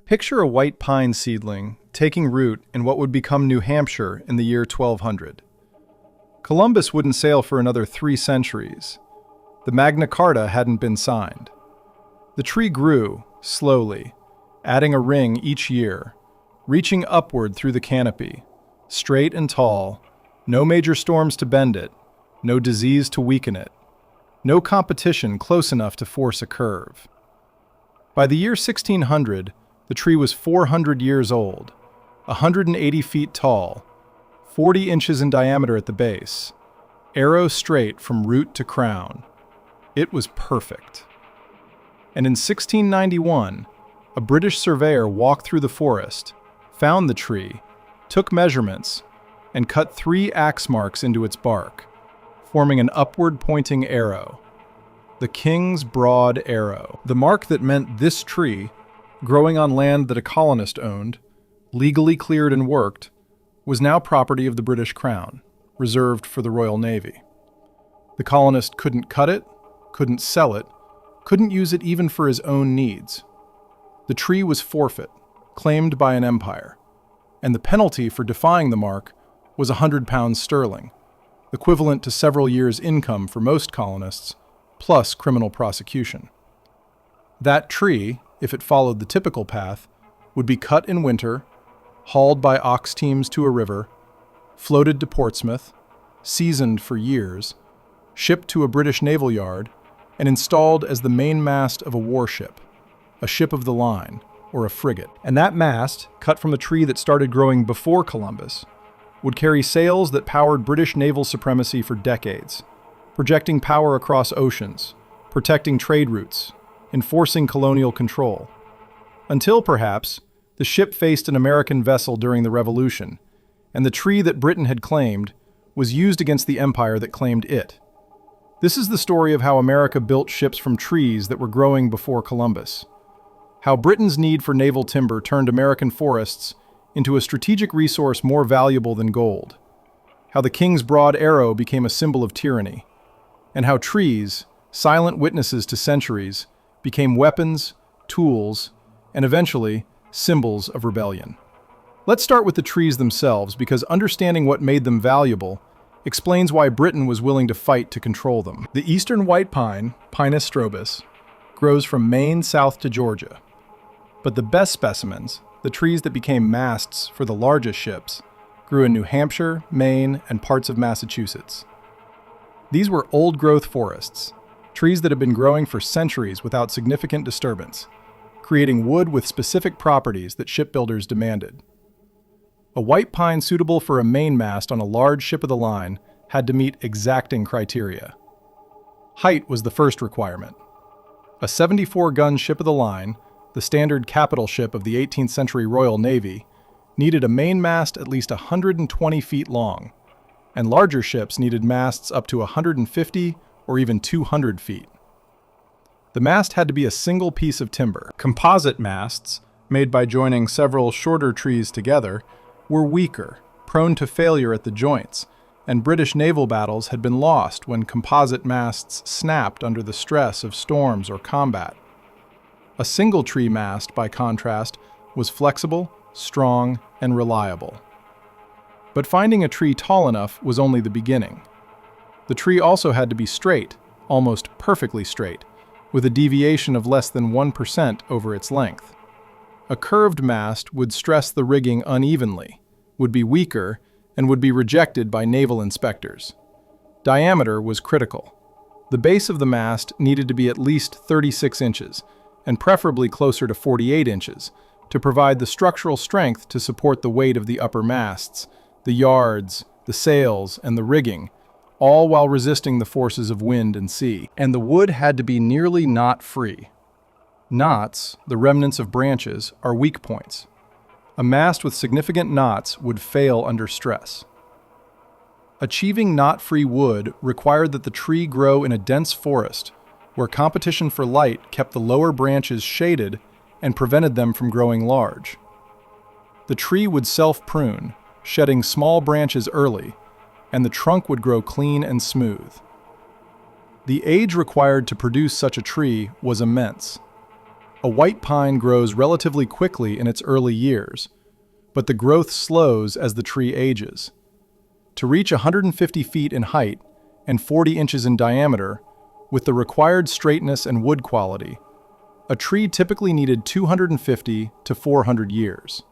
Picture a white pine seedling taking root in what would become New Hampshire in the year 1200. Columbus wouldn't sail for another 3 centuries. The Magna Carta hadn't been signed. The tree grew, slowly, adding a ring each year, reaching upward through the canopy, straight and tall, no major storms to bend it, no disease to weaken it, no competition close enough to force a curve. By the year 1600, the tree was 400 years old, 180 feet tall, 40 inches in diameter at the base, arrow straight from root to crown. It was perfect. And in 1691, a British surveyor walked through the forest, found the tree, took measurements, and cut 3 axe marks into its bark, forming an upward-pointing arrow. The King's Broad Arrow. The mark that meant this tree, growing on land that a colonist owned, legally cleared and worked, was now property of the British Crown, reserved for the Royal Navy. The colonist couldn't cut it, couldn't sell it, couldn't use it even for his own needs. The tree was forfeit, claimed by an empire, and the penalty for defying the mark was £100 sterling, equivalent to several years' income for most colonists, plus criminal prosecution. That tree, if it followed the typical path, would be cut in winter, hauled by ox teams to a river, floated to Portsmouth, seasoned for years, shipped to a British naval yard, and installed as the mainmast of a warship, a ship of the line, or a frigate. And that mast, cut from the tree that started growing before Columbus, would carry sails that powered British naval supremacy for decades, projecting power across oceans, protecting trade routes, enforcing colonial control. Until, perhaps, the ship faced an American vessel during the Revolution, and the tree that Britain had claimed was used against the empire that claimed it. This is the story of how America built ships from trees that were growing before Columbus. How Britain's need for naval timber turned American forests into a strategic resource more valuable than gold. How the King's Broad Arrow became a symbol of tyranny. And how trees, silent witnesses to centuries, became weapons, tools, and eventually, symbols of rebellion. Let's start with the trees themselves, because understanding what made them valuable explains why Britain was willing to fight to control them. The eastern white pine, Pinus strobus, grows from Maine south to Georgia. But the best specimens, the trees that became masts for the largest ships, grew in New Hampshire, Maine, and parts of Massachusetts. These were old-growth forests, trees that had been growing for centuries without significant disturbance, creating wood with specific properties that shipbuilders demanded. A white pine suitable for a mainmast on a large ship of the line had to meet exacting criteria. Height was the first requirement. A 74-gun ship of the line, the standard capital ship of the 18th century Royal Navy, needed a mainmast at least 120 feet long, and larger ships needed masts up to 150 or even 200 feet. The mast had to be a single piece of timber. Composite masts, made by joining several shorter trees together, were weaker, prone to failure at the joints, and British naval battles had been lost when composite masts snapped under the stress of storms or combat. A single tree mast, by contrast, was flexible, strong, and reliable. But finding a tree tall enough was only the beginning. The tree also had to be straight, almost perfectly straight, with a deviation of less than 1% over its length. A curved mast would stress the rigging unevenly, would be weaker, and would be rejected by naval inspectors. Diameter was critical. The base of the mast needed to be at least 36 inches, and preferably closer to 48 inches, to provide the structural strength to support the weight of the upper masts, the yards, the sails, and the rigging, all while resisting the forces of wind and sea. And the wood had to be nearly knot-free. Knots, the remnants of branches, are weak points. A mast with significant knots would fail under stress. Achieving knot-free wood required that the tree grow in a dense forest, where competition for light kept the lower branches shaded and prevented them from growing large. The tree would self-prune, shedding small branches early, and the trunk would grow clean and smooth. The age required to produce such a tree was immense. A white pine grows relatively quickly in its early years, but the growth slows as the tree ages. To reach 150 feet in height and 40 inches in diameter, with the required straightness and wood quality, a tree typically needed 250 to 400 years.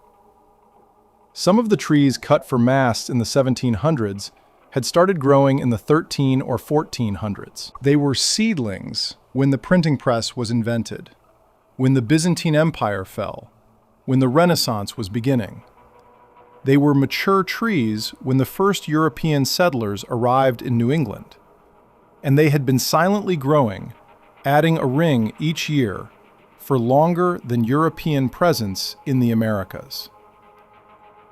Some of the trees cut for masts in the 1700s had started growing in the 13 or 1400s. They were seedlings when the printing press was invented, when the Byzantine Empire fell, when the Renaissance was beginning. They were mature trees when the first European settlers arrived in New England, and they had been silently growing, adding a ring each year for longer than European presence in the Americas.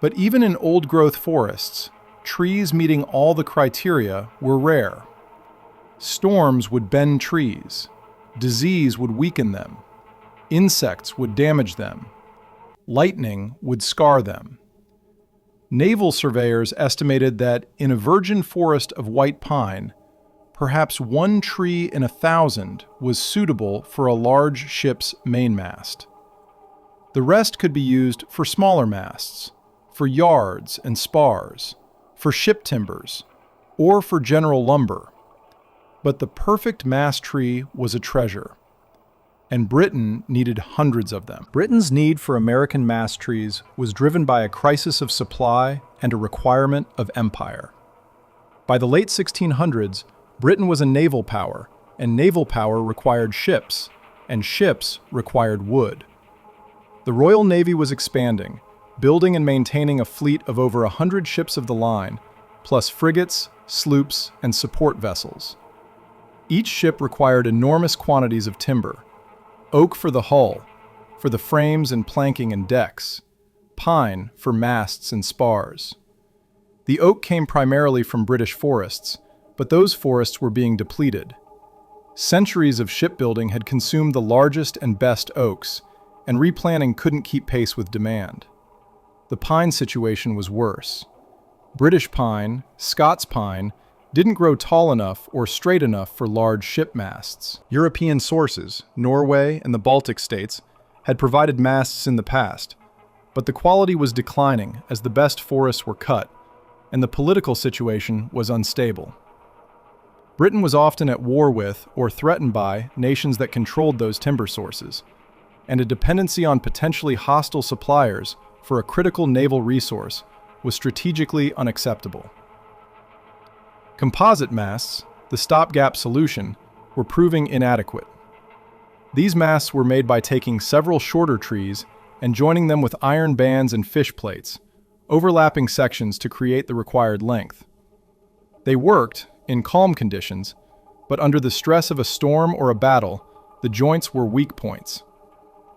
But even in old-growth forests, trees meeting all the criteria were rare. Storms would bend trees, disease would weaken them, insects would damage them, lightning would scar them. Naval surveyors estimated that in a virgin forest of white pine, perhaps one tree in 1,000 was suitable for a large ship's mainmast. The rest could be used for smaller masts, for yards and spars, for ship timbers, or for general lumber. But the perfect mast tree was a treasure, and Britain needed hundreds of them. Britain's need for American mast trees was driven by a crisis of supply and a requirement of empire. By the late 1600s, Britain was a naval power, and naval power required ships, and ships required wood. The Royal Navy was expanding, building and maintaining a fleet of over 100 ships of the line, plus frigates, sloops, and support vessels. Each ship required enormous quantities of timber: oak for the hull, for the frames and planking and decks, pine for masts and spars. The oak came primarily from British forests, but those forests were being depleted. Centuries of shipbuilding had consumed the largest and best oaks, and replanting couldn't keep pace with demand. The pine situation was worse. British pine, Scots pine, didn't grow tall enough or straight enough for large ship masts. European sources, Norway and the Baltic states, had provided masts in the past, but the quality was declining as the best forests were cut, and the political situation was unstable. Britain was often at war with, or threatened by, nations that controlled those timber sources, and a dependency on potentially hostile suppliers for a critical naval resource was strategically unacceptable. Composite masts, the stopgap solution, were proving inadequate. These masts were made by taking several shorter trees and joining them with iron bands and fish plates, overlapping sections to create the required length. They worked in calm conditions, but under the stress of a storm or a battle, the joints were weak points.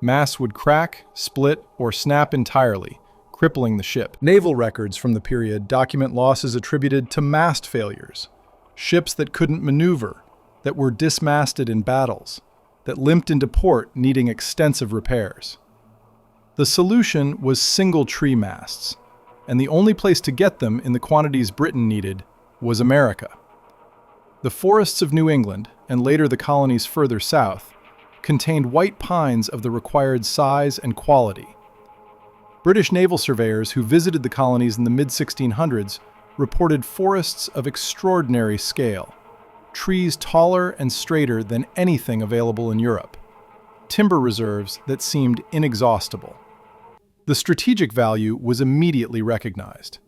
Masts would crack, split, or snap entirely, crippling the ship. Naval records from the period document losses attributed to mast failures, ships that couldn't maneuver, that were dismasted in battles, that limped into port needing extensive repairs. The solution was single tree masts, and the only place to get them in the quantities Britain needed was America. The forests of New England, and later the colonies further south, contained white pines of the required size and quality. British naval surveyors who visited the colonies in the mid-1600s reported forests of extraordinary scale, trees taller and straighter than anything available in Europe, timber reserves that seemed inexhaustible. The strategic value was immediately recognized.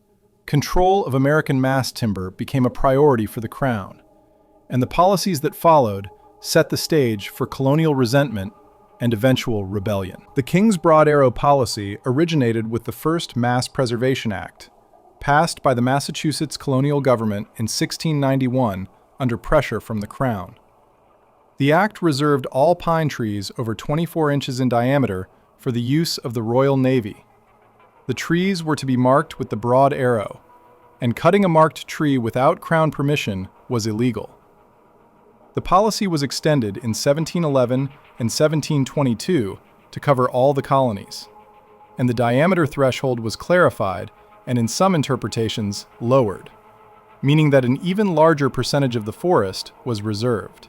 Control of American mast timber became a priority for the Crown, and the policies that followed set the stage for colonial resentment and eventual rebellion. The King's Broad Arrow policy originated with the first Mass Preservation Act, passed by the Massachusetts colonial government in 1691 under pressure from the Crown. The act reserved all pine trees over 24 inches in diameter for the use of the Royal Navy. The trees were to be marked with the broad arrow, and cutting a marked tree without Crown permission was illegal. The policy was extended in 1711 and 1722 to cover all the colonies, and the diameter threshold was clarified and in some interpretations lowered, meaning that an even larger percentage of the forest was reserved.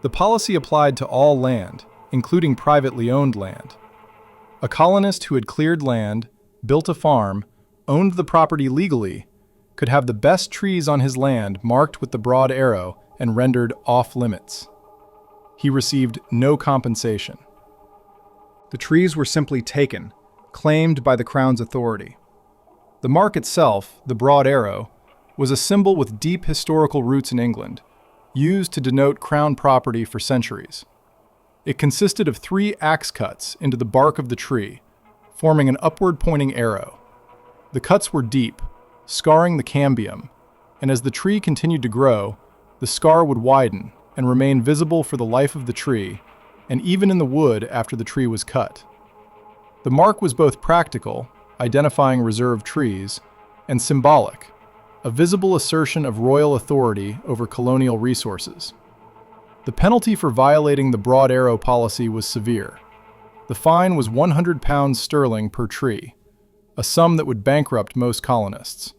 The policy applied to all land, including privately owned land. A colonist who had cleared land, built a farm, owned the property legally, could have the best trees on his land marked with the broad arrow and rendered off-limits. He received no compensation. The trees were simply taken, claimed by the Crown's authority. The mark itself, the broad arrow, was a symbol with deep historical roots in England, used to denote Crown property for centuries. It consisted of 3 axe cuts into the bark of the tree, forming an upward-pointing arrow. The cuts were deep, scarring the cambium, and as the tree continued to grow, the scar would widen and remain visible for the life of the tree, and even in the wood after the tree was cut. The mark was both practical, identifying reserved trees, and symbolic, a visible assertion of royal authority over colonial resources. The penalty for violating the broad arrow policy was severe. The fine was £100 per tree, a sum that would bankrupt most colonists.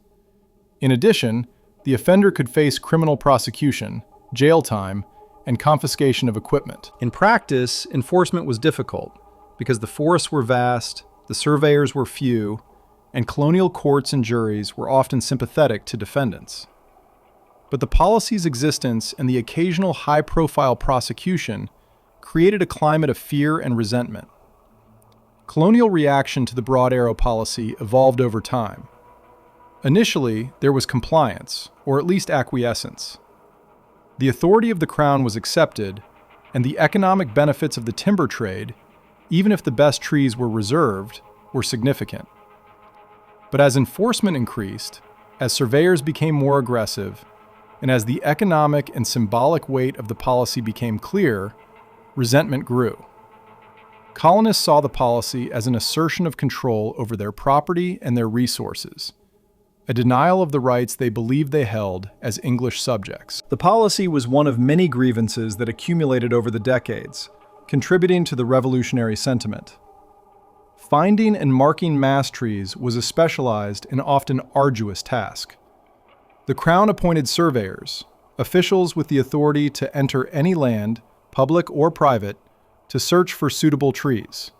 In addition, the offender could face criminal prosecution, jail time, and confiscation of equipment. In practice, enforcement was difficult because the forests were vast, the surveyors were few, and colonial courts and juries were often sympathetic to defendants. But the policy's existence and the occasional high-profile prosecution created a climate of fear and resentment. Colonial reaction to the broad arrow policy evolved over time. Initially, there was compliance, or at least acquiescence. The authority of the Crown was accepted, and the economic benefits of the timber trade, even if the best trees were reserved, were significant. But as enforcement increased, as surveyors became more aggressive, and as the economic and symbolic weight of the policy became clear, resentment grew. Colonists saw the policy as an assertion of control over their property and their resources, a denial of the rights they believed they held as English subjects. The policy was one of many grievances that accumulated over the decades, contributing to the revolutionary sentiment. Finding and marking mast trees was a specialized and often arduous task. The Crown appointed surveyors, officials with the authority to enter any land, public or private, to search for suitable trees.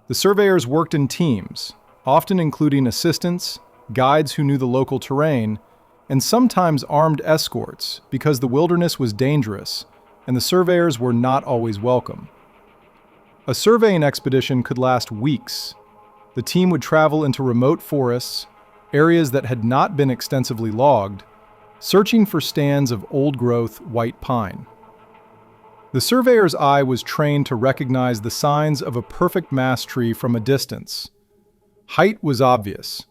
The surveyors worked in teams, often including assistants, guides who knew the local terrain, and sometimes armed escorts because the wilderness was dangerous and the surveyors were not always welcome. A surveying expedition could last weeks. The team would travel into remote forests, areas that had not been extensively logged, searching for stands of old-growth white pine. The surveyor's eye was trained to recognize the signs of a perfect mast tree from a distance. Height was obvious,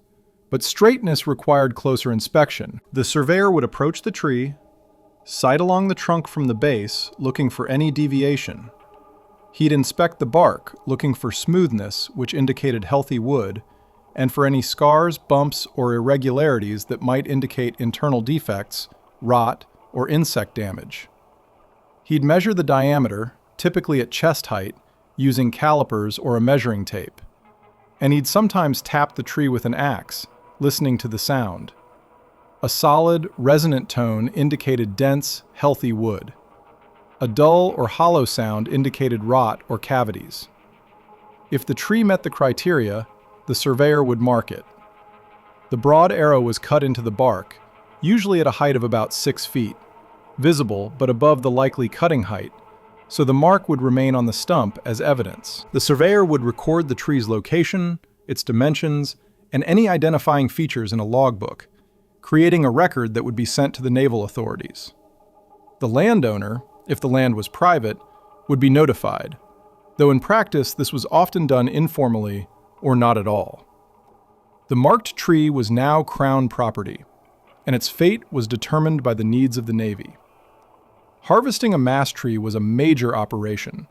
but straightness required closer inspection. The surveyor would approach the tree, sight along the trunk from the base, looking for any deviation. He'd inspect the bark, looking for smoothness, which indicated healthy wood, and for any scars, bumps, or irregularities that might indicate internal defects, rot, or insect damage. He'd measure the diameter, typically at chest height, using calipers or a measuring tape. And he'd sometimes tap the tree with an axe, listening to the sound. A solid, resonant tone indicated dense, healthy wood. A dull or hollow sound indicated rot or cavities. If the tree met the criteria, the surveyor would mark it. The broad arrow was cut into the bark, usually at a height of about 6 feet, visible but above the likely cutting height, so the mark would remain on the stump as evidence. The surveyor would record the tree's location, its dimensions, and any identifying features in a logbook, creating a record that would be sent to the naval authorities. The landowner, if the land was private, would be notified, though in practice this was often done informally or not at all. The marked tree was now Crown property, and its fate was determined by the needs of the Navy. Harvesting a mast tree was a major operation,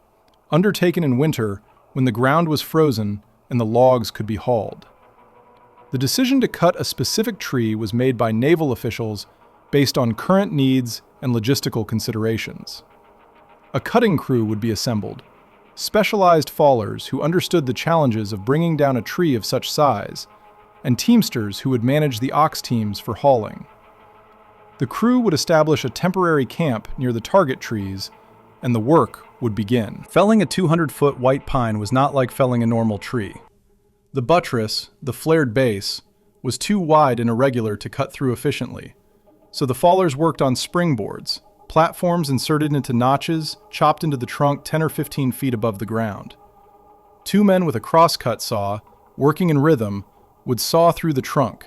undertaken in winter when the ground was frozen and the logs could be hauled. The decision to cut a specific tree was made by naval officials based on current needs and logistical considerations. A cutting crew would be assembled, specialized fallers who understood the challenges of bringing down a tree of such size, and teamsters who would manage the ox teams for hauling. The crew would establish a temporary camp near the target trees, and the work would begin. Felling a 200-foot white pine was not like felling a normal tree. The buttress, the flared base, was too wide and irregular to cut through efficiently, so the fallers worked on springboards, platforms inserted into notches chopped into the trunk 10 or 15 feet above the ground. Two men with a crosscut saw, working in rhythm, would saw through the trunk,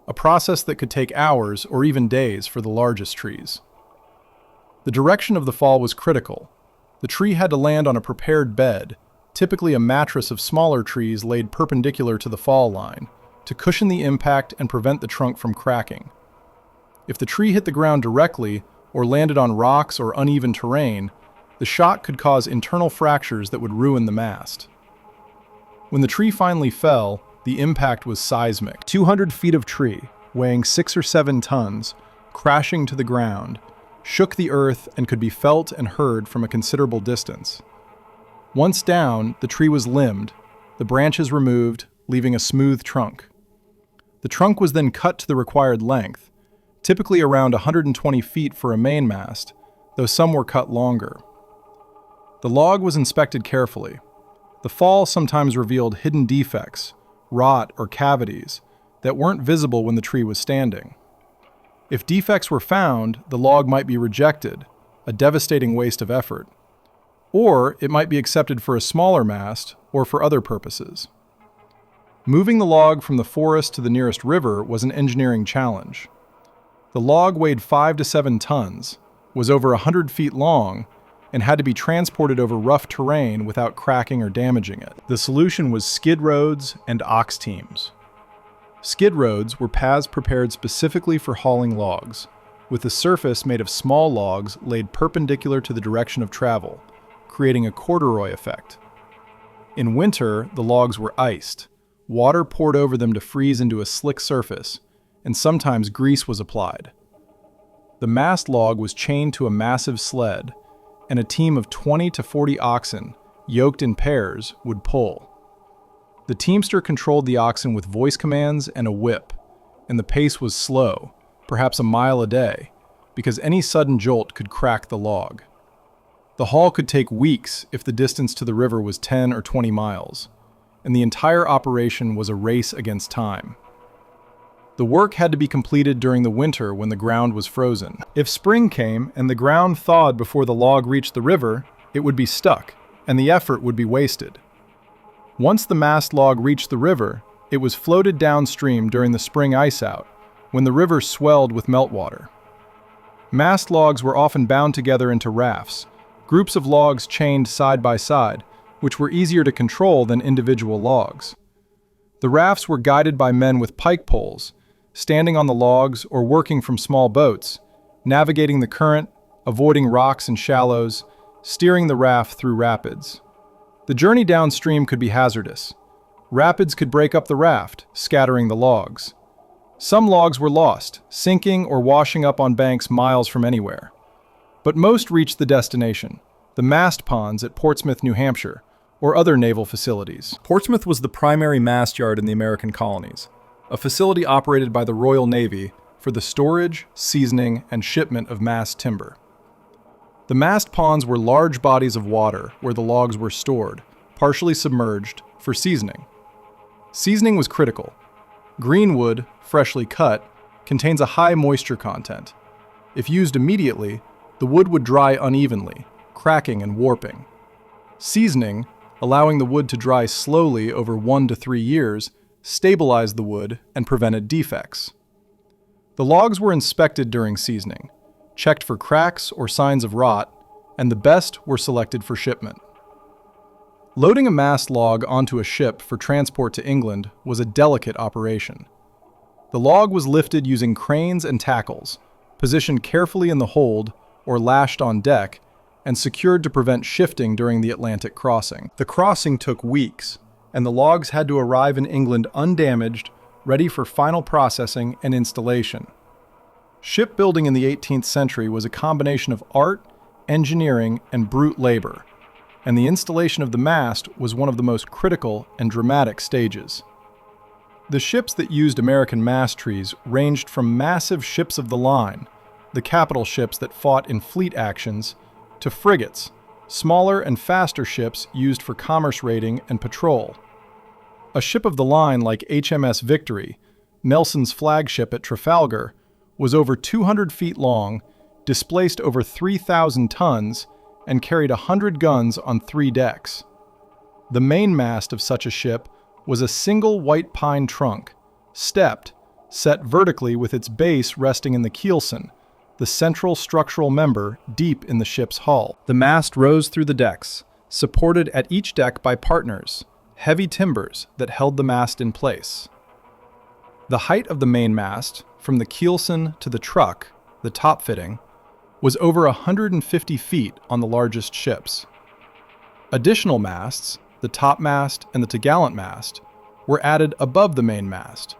a process that could take hours or even days for the largest trees. The direction of the fall was critical. The tree had to land on a prepared bed, typically a mattress of smaller trees laid perpendicular to the fall line, to cushion the impact and prevent the trunk from cracking. If the tree hit the ground directly or landed on rocks or uneven terrain, the shock could cause internal fractures that would ruin the mast. When the tree finally fell, the impact was seismic. 200 feet of tree, weighing 6 or 7 tons, crashing to the ground, shook the earth and could be felt and heard from a considerable distance. Once down, the tree was limbed, the branches removed, leaving a smooth trunk. The trunk was then cut to the required length, typically around 120 feet for a mainmast, though some were cut longer. The log was inspected carefully. The fall sometimes revealed hidden defects, rot, or cavities that weren't visible when the tree was standing. If defects were found, the log might be rejected, a devastating waste of effort. Or it might be accepted for a smaller mast or for other purposes. Moving the log from the forest to the nearest river was an engineering challenge. The log weighed 5 to 7 tons, was over 100 feet long, and had to be transported over rough terrain without cracking or damaging it. The solution was skid roads and ox teams. Skid roads were paths prepared specifically for hauling logs, with the surface made of small logs laid perpendicular to the direction of travel, creating a corduroy effect. In winter, the logs were iced. Water poured over them to freeze into a slick surface, and sometimes grease was applied. The mast log was chained to a massive sled, and a team of 20 to 40 oxen, yoked in pairs, would pull. The teamster controlled the oxen with voice commands and a whip, and the pace was slow, perhaps a mile a day, because any sudden jolt could crack the log. The haul could take weeks if the distance to the river was 10 or 20 miles, and the entire operation was a race against time. The work had to be completed during the winter when the ground was frozen. If spring came and the ground thawed before the log reached the river, it would be stuck, and the effort would be wasted. Once the mast log reached the river, it was floated downstream during the spring ice out, when the river swelled with meltwater. Mast logs were often bound together into rafts, groups of logs chained side by side, which were easier to control than individual logs. The rafts were guided by men with pike poles, standing on the logs or working from small boats, navigating the current, avoiding rocks and shallows, steering the raft through rapids. The journey downstream could be hazardous. Rapids could break up the raft, scattering the logs. Some logs were lost, sinking or washing up on banks miles from anywhere. But most reached the destination, the mast ponds at Portsmouth, New Hampshire, or other naval facilities. Portsmouth was the primary mast yard in the American colonies, a facility operated by the Royal Navy for the storage, seasoning, and shipment of mast timber. The mast ponds were large bodies of water where the logs were stored, partially submerged, for seasoning. Seasoning was critical. Green wood, freshly cut, contains a high moisture content. If used immediately, the wood would dry unevenly, cracking and warping. Seasoning, allowing the wood to dry slowly over 1 to 3 years, stabilized the wood and prevented defects. The logs were inspected during seasoning, checked for cracks or signs of rot, and the best were selected for shipment. Loading a mast log onto a ship for transport to England was a delicate operation. The log was lifted using cranes and tackles, positioned carefully in the hold or lashed on deck, and secured to prevent shifting during the Atlantic crossing. The crossing took weeks, and the logs had to arrive in England undamaged, ready for final processing and installation. Shipbuilding in the 18th century was a combination of art, engineering, and brute labor, and the installation of the mast was one of the most critical and dramatic stages. The ships that used American mast trees ranged from massive ships of the line, the capital ships that fought in fleet actions, to frigates, smaller and faster ships used for commerce raiding and patrol. A ship of the line like HMS Victory, Nelson's flagship at Trafalgar, was over 200 feet long, displaced over 3,000 tons, and carried 100 guns on 3 decks. The mainmast of such a ship was a single white pine trunk, stepped, set vertically with its base resting in the keelson, the central structural member deep in the ship's hull. The mast rose through the decks, supported at each deck by partners, heavy timbers that held the mast in place. The height of the mainmast, from the keelson to the truck, the top fitting, was over 150 feet on the largest ships. Additional masts, the topmast and the topgallant mast, were added above the mainmast,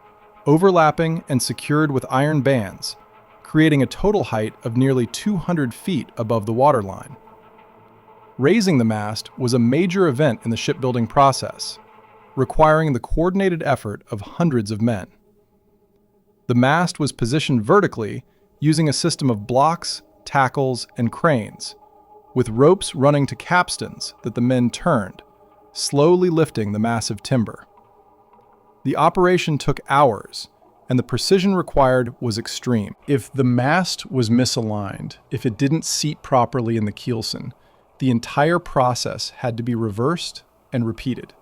overlapping and secured with iron bands, creating a total height of nearly 200 feet above the waterline. Raising the mast was a major event in the shipbuilding process, requiring the coordinated effort of hundreds of men. The mast was positioned vertically using a system of blocks, tackles, and cranes, with ropes running to capstans that the men turned, slowly lifting the massive timber. The operation took hours, and the precision required was extreme. If the mast was misaligned, if it didn't seat properly in the keelson, the entire process had to be reversed and repeated.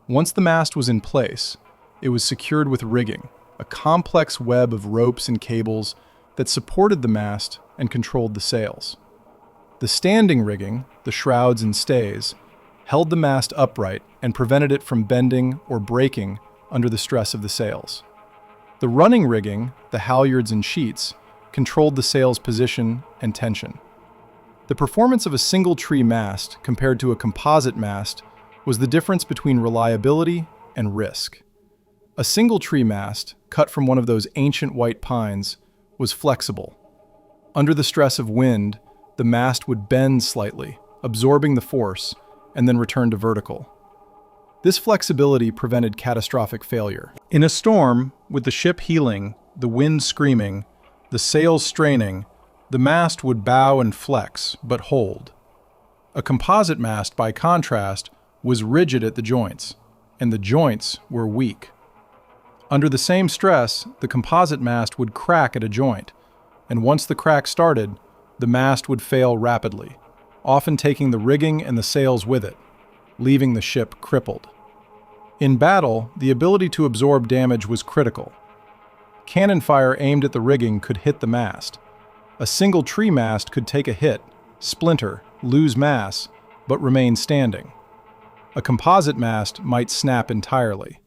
Once the mast was in place, it was secured with rigging, a complex web of ropes and cables that supported the mast and controlled the sails. The standing rigging, the shrouds and stays, held the mast upright and prevented it from bending or breaking under the stress of the sails. The running rigging, the halyards and sheets, controlled the sail's position and tension. The performance of a single tree mast compared to a composite mast was the difference between reliability and risk. A single tree mast, cut from one of those ancient white pines, was flexible. Under the stress of wind, the mast would bend slightly, absorbing the force, and then return to vertical. This flexibility prevented catastrophic failure. In a storm, with the ship heeling, the wind screaming, the sails straining, the mast would bow and flex, but hold. A composite mast, by contrast, was rigid at the joints, and the joints were weak. Under the same stress, the composite mast would crack at a joint, and once the crack started, the mast would fail rapidly, often taking the rigging and the sails with it, leaving the ship crippled. In battle, the ability to absorb damage was critical. Cannon fire aimed at the rigging could hit the mast. A single tree mast could take a hit, splinter, lose mass, but remain standing. A composite mast might snap entirely.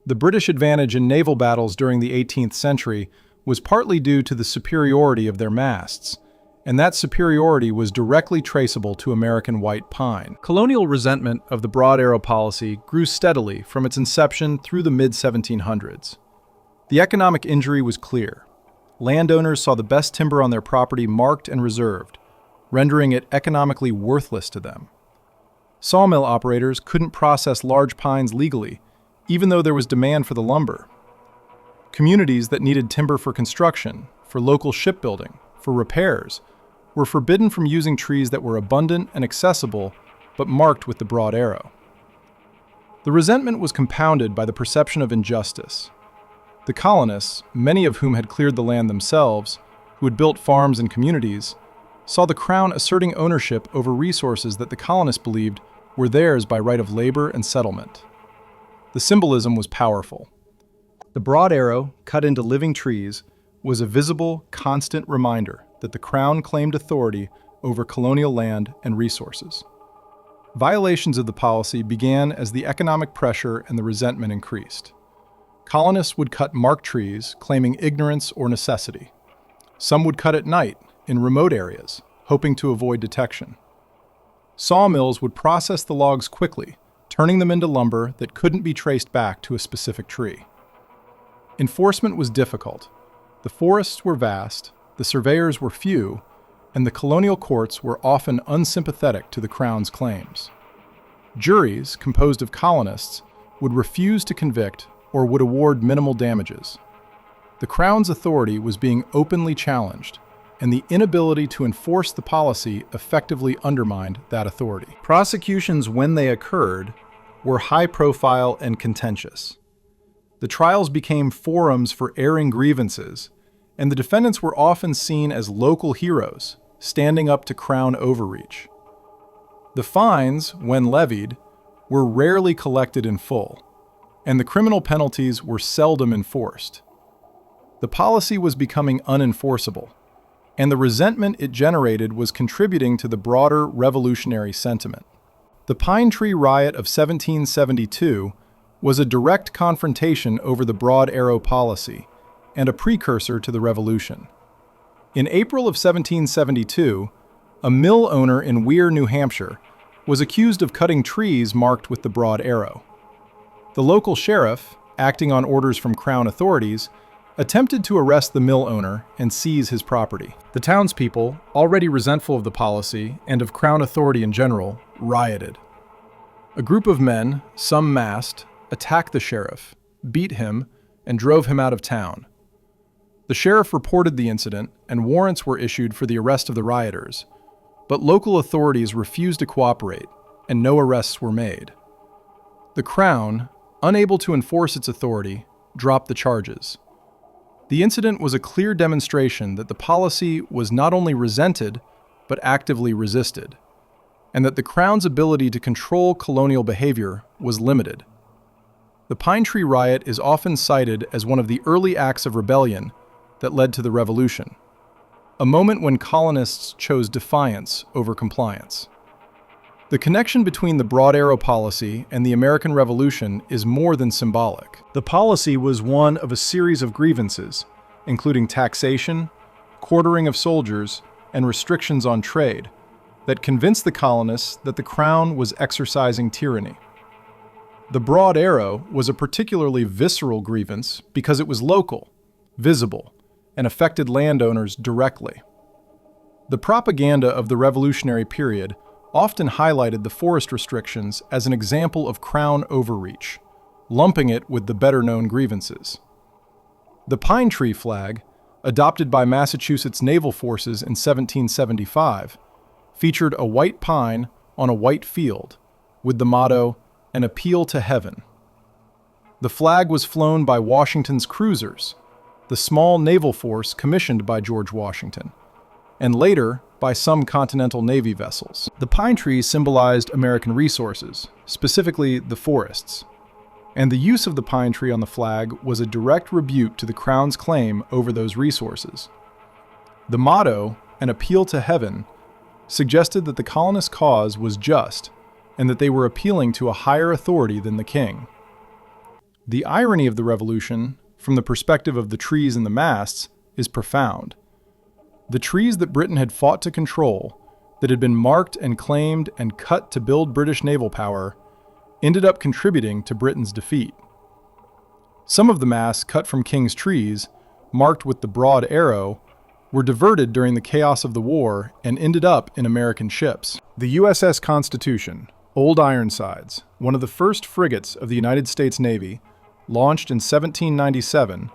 The British advantage in naval battles during the 18th century was partly due to the superiority of their masts, and that superiority was directly traceable to American white pine. Colonial resentment of the broad arrow policy grew steadily from its inception through the mid-1700s. The economic injury was clear. Landowners saw the best timber on their property marked and reserved, rendering it economically worthless to them. Sawmill operators couldn't process large pines legally, even though there was demand for the lumber. Communities that needed timber for construction, for local shipbuilding, for repairs, were forbidden from using trees that were abundant and accessible, but marked with the broad arrow. The resentment was compounded by the perception of injustice. The colonists, many of whom had cleared the land themselves, who had built farms and communities, saw the Crown asserting ownership over resources that the colonists believed were theirs by right of labor and settlement. The symbolism was powerful. The broad arrow, cut into living trees, was a visible, constant reminder that the Crown claimed authority over colonial land and resources. Violations of the policy began as the economic pressure and the resentment increased. Colonists would cut marked trees, claiming ignorance or necessity. Some would cut at night, in remote areas, hoping to avoid detection. Sawmills would process the logs quickly, turning them into lumber that couldn't be traced back to a specific tree. Enforcement was difficult. The forests were vast, the surveyors were few, and the colonial courts were often unsympathetic to the Crown's claims. Juries, composed of colonists, would refuse to convict or would award minimal damages. The Crown's authority was being openly challenged, and the inability to enforce the policy effectively undermined that authority. Prosecutions, when they occurred, were high-profile and contentious. The trials became forums for airing grievances, and the defendants were often seen as local heroes, standing up to Crown overreach. The fines, when levied, were rarely collected in full, and the criminal penalties were seldom enforced. The policy was becoming unenforceable, and the resentment it generated was contributing to the broader revolutionary sentiment. The Pine Tree Riot of 1772 was a direct confrontation over the Broad Arrow policy and a precursor to the Revolution. In April of 1772, a mill owner in Weir, New Hampshire, was accused of cutting trees marked with the Broad Arrow. The local sheriff, acting on orders from Crown authorities, attempted to arrest the mill owner and seize his property. The townspeople, already resentful of the policy and of Crown authority in general, rioted. A group of men, some masked, attacked the sheriff, beat him, and drove him out of town. The sheriff reported the incident, and warrants were issued for the arrest of the rioters, but local authorities refused to cooperate, and no arrests were made. The Crown, unable to enforce its authority, dropped the charges. The incident was a clear demonstration that the policy was not only resented, but actively resisted, and that the Crown's ability to control colonial behavior was limited. The Pine Tree Riot is often cited as one of the early acts of rebellion that led to the Revolution, a moment when colonists chose defiance over compliance. The connection between the Broad Arrow policy and the American Revolution is more than symbolic. The policy was one of a series of grievances, including taxation, quartering of soldiers, and restrictions on trade, that convinced the colonists that the Crown was exercising tyranny. The Broad Arrow was a particularly visceral grievance because it was local, visible, and affected landowners directly. The propaganda of the Revolutionary period often highlighted the forest restrictions as an example of Crown overreach, lumping it with the better-known grievances. The pine tree flag, adopted by Massachusetts naval forces in 1775, featured a white pine on a white field, with the motto, "An Appeal to Heaven." The flag was flown by Washington's cruisers, the small naval force commissioned by George Washington, and later by some Continental Navy vessels. The pine tree symbolized American resources, specifically the forests, and the use of the pine tree on the flag was a direct rebuke to the Crown's claim over those resources. The motto, "An Appeal to Heaven," suggested that the colonists' cause was just and that they were appealing to a higher authority than the king. The irony of the Revolution, from the perspective of the trees and the masts, is profound. The trees that Britain had fought to control, that had been marked and claimed and cut to build British naval power, ended up contributing to Britain's defeat. Some of the masts cut from King's trees, marked with the Broad Arrow, were diverted during the chaos of the war and ended up in American ships. The USS Constitution, Old Ironsides, one of the first frigates of the United States Navy, launched in 1797,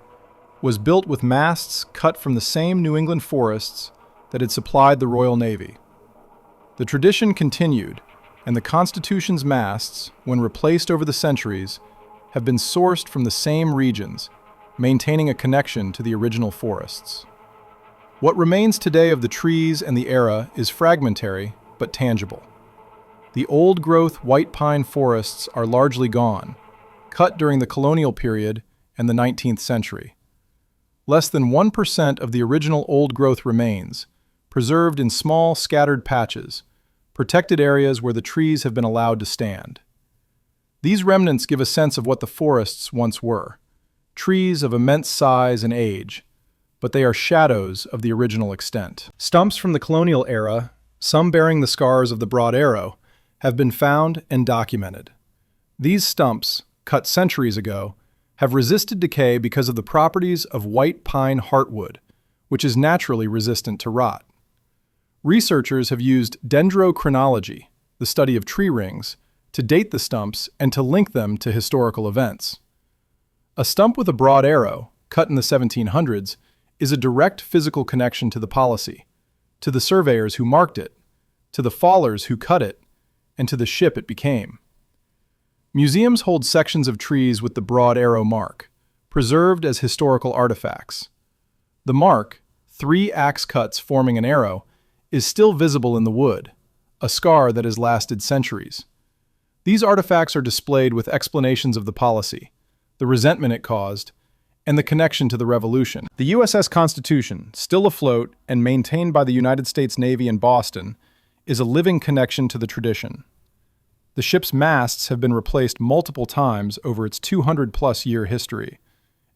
was built with masts cut from the same New England forests that had supplied the Royal Navy. The tradition continued, and the Constitution's masts, when replaced over the centuries, have been sourced from the same regions, maintaining a connection to the original forests. What remains today of the trees and the era is fragmentary but tangible. The old-growth white pine forests are largely gone, cut during the colonial period and the 19th century. Less than 1% of the original old-growth remains, preserved in small, scattered patches, protected areas where the trees have been allowed to stand. These remnants give a sense of what the forests once were, trees of immense size and age, but they are shadows of the original extent. Stumps from the colonial era, some bearing the scars of the Broad Arrow, have been found and documented. These stumps, cut centuries ago, have resisted decay because of the properties of white pine heartwood, which is naturally resistant to rot. Researchers have used dendrochronology, the study of tree rings, to date the stumps and to link them to historical events. A stump with a broad arrow, cut in the 1700s, is a direct physical connection to the policy, to the surveyors who marked it, to the fallers who cut it, and to the ship it became. Museums hold sections of trees with the broad arrow mark, preserved as historical artifacts. The mark, 3 axe cuts forming an arrow, is still visible in the wood, a scar that has lasted centuries. These artifacts are displayed with explanations of the policy, the resentment it caused, and the connection to the Revolution. The USS Constitution, still afloat and maintained by the United States Navy in Boston, is a living connection to the tradition. The ship's masts have been replaced multiple times over its 200-plus-year history,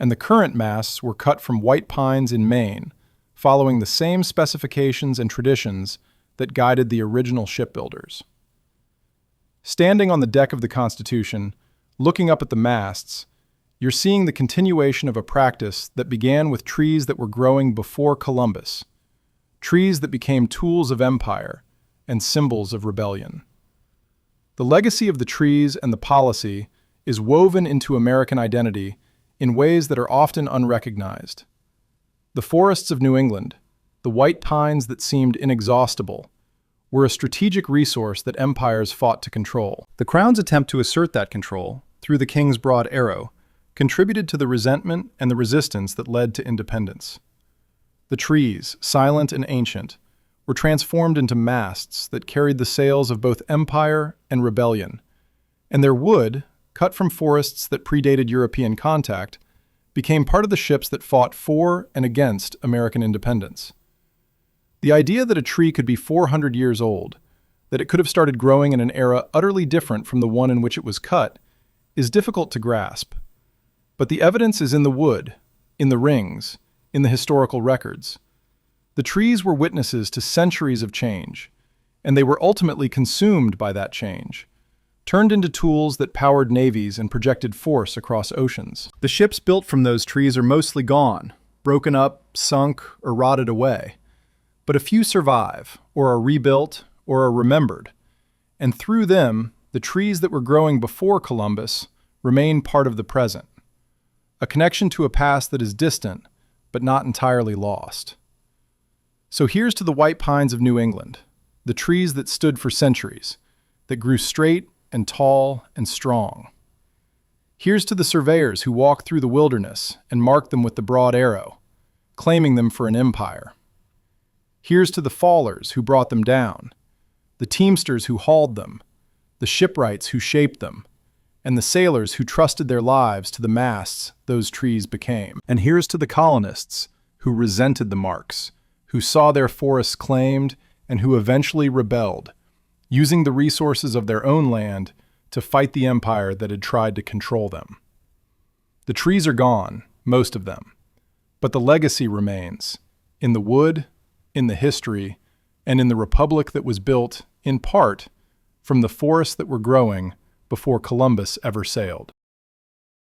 and the current masts were cut from white pines in Maine, following the same specifications and traditions that guided the original shipbuilders. Standing on the deck of the Constitution, looking up at the masts, you're seeing the continuation of a practice that began with trees that were growing before Columbus, trees that became tools of empire and symbols of rebellion. The legacy of the trees and the policy is woven into American identity in ways that are often unrecognized. The forests of New England, the white pines that seemed inexhaustible, were a strategic resource that empires fought to control. The Crown's attempt to assert that control, through the King's broad arrow, contributed to the resentment and the resistance that led to independence. The trees, silent and ancient, were transformed into masts that carried the sails of both empire and rebellion, and their wood, cut from forests that predated European contact, became part of the ships that fought for and against American independence. The idea that a tree could be 400 years old, that it could have started growing in an era utterly different from the one in which it was cut, is difficult to grasp. But the evidence is in the wood, in the rings, in the historical records. The trees were witnesses to centuries of change, and they were ultimately consumed by that change, turned into tools that powered navies and projected force across oceans. The ships built from those trees are mostly gone, broken up, sunk, or rotted away. But a few survive, or are rebuilt, or are remembered, and through them, the trees that were growing before Columbus remain part of the present, a connection to a past that is distant, but not entirely lost. So here's to the white pines of New England, the trees that stood for centuries, that grew straight and tall and strong. Here's to the surveyors who walked through the wilderness and marked them with the broad arrow, claiming them for an empire. Here's to the fallers who brought them down, the teamsters who hauled them, the shipwrights who shaped them, and the sailors who trusted their lives to the masts those trees became. And here's to the colonists who resented the marks, who saw their forests claimed, and who eventually rebelled, using the resources of their own land to fight the empire that had tried to control them. The trees are gone, most of them, but the legacy remains, in the wood, in the history, and in the republic that was built, in part, from the forests that were growing before Columbus ever sailed.